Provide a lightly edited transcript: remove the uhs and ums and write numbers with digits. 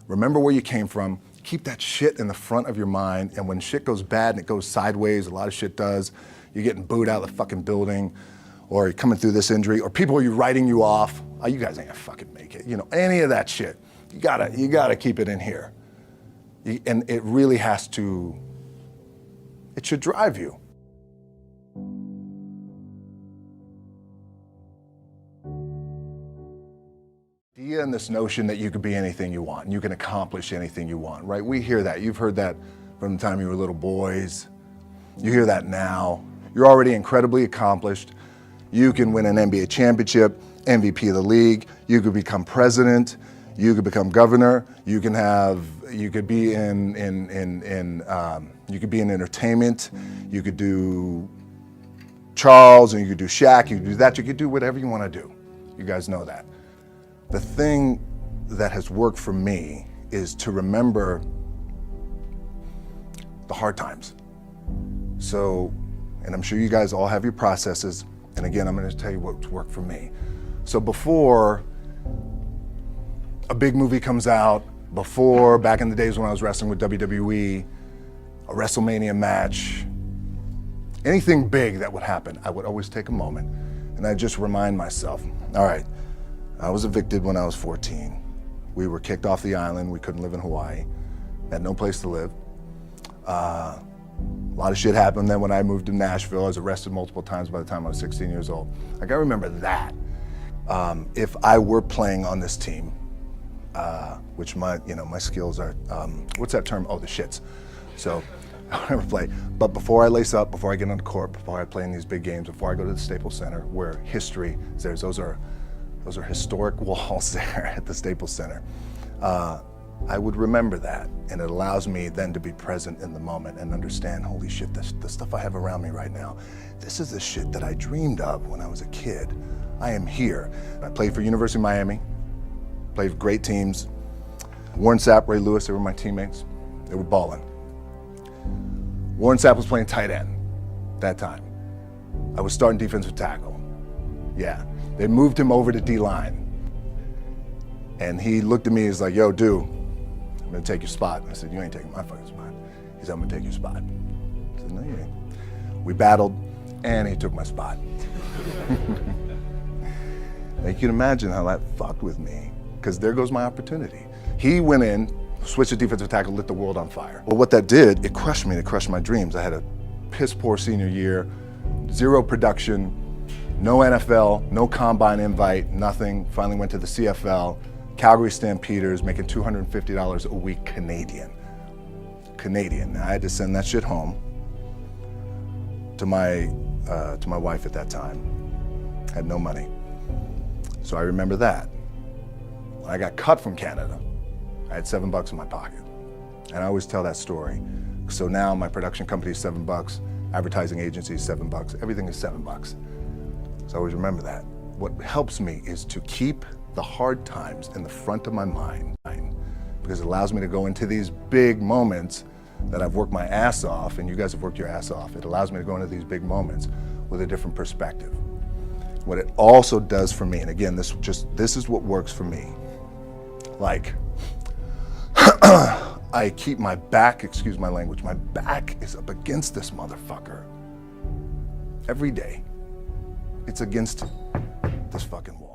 Remember where you came from. Keep that shit in the front of your mind, and when shit goes bad and it goes sideways, a lot of shit does, you're getting booed out of the fucking building, or you're coming through this injury, or people are writing you off. Oh, you guys ain't gonna fucking make it. You know, any of that shit. You gotta keep it in here. And it really has to, it should drive you. Idea and this notion that you could be anything you want, and you can accomplish anything you want, right? We hear that. You've heard that from the time you were little boys. You hear that now. You're already incredibly accomplished. You can win an NBA championship, MVP of the league. You could become president. You could become governor. You could be in entertainment. You could do Charles, and you could do Shaq. You could do that. You could do whatever you want to do. You guys know that. The thing that has worked for me is to remember the hard times. So, and I'm sure you guys all have your processes. And again, I'm going to tell you what's worked for me. So before a big movie comes out, before, back in the days when I was wrestling with WWE, a WrestleMania match, anything big that would happen, I would always take a moment and I'd just remind myself, all right, I was evicted when I was 14. We were kicked off the island. We couldn't live in Hawaii. Had no place to live. A lot of shit happened then when I moved to Nashville. I was arrested multiple times by the time I was 16 years old. I gotta remember that. If I were playing on this team, which my skills are, what's that term? Oh, the shits. So I'll never play. But before I lace up, before I get on the court, before I play in these big games, before I go to the Staples Center, where history is there, those are historic walls there at the Staples Center. I would remember that, and it allows me then to be present in the moment and understand, holy shit, the stuff I have around me right now, this is the shit that I dreamed of when I was a kid. I am here. I played for University of Miami, played for great teams. Warren Sapp, Ray Lewis, they were my teammates. They were balling. Warren Sapp was playing tight end that time. I was starting defensive tackle. Yeah, they moved him over to D-line. And he looked at me, he's like, yo, dude, I'm gonna take your spot. I said, you ain't taking my fucking spot. He said, I'm gonna take your spot. I said, no, you ain't. We battled, and he took my spot. Now, you can imagine how that fucked with me, because there goes my opportunity. He went in, switched to defensive tackle, lit the world on fire. Well, what that did, it crushed me, it crushed my dreams. I had a piss poor senior year, zero production, no NFL, no combine invite, nothing. Finally went to the CFL, Calgary Stampeders, making $250 a week Canadian. Now I had to send that shit home to my wife at that time. Had no money. So I remember that. When I got cut from Canada, I had $7 in my pocket. And I always tell that story. So now my production company is $7, advertising agency is $7, everything is $7. So I always remember that. What helps me is to keep the hard times in the front of my mind, because it allows me to go into these big moments that I've worked my ass off, and you guys have worked your ass off. It allows me to go into these big moments with a different perspective. What it also does for me, and again, this is what works for me. Like, I keep my back, excuse my language, my back is up against this motherfucker. Every day, it's against this fucking wall.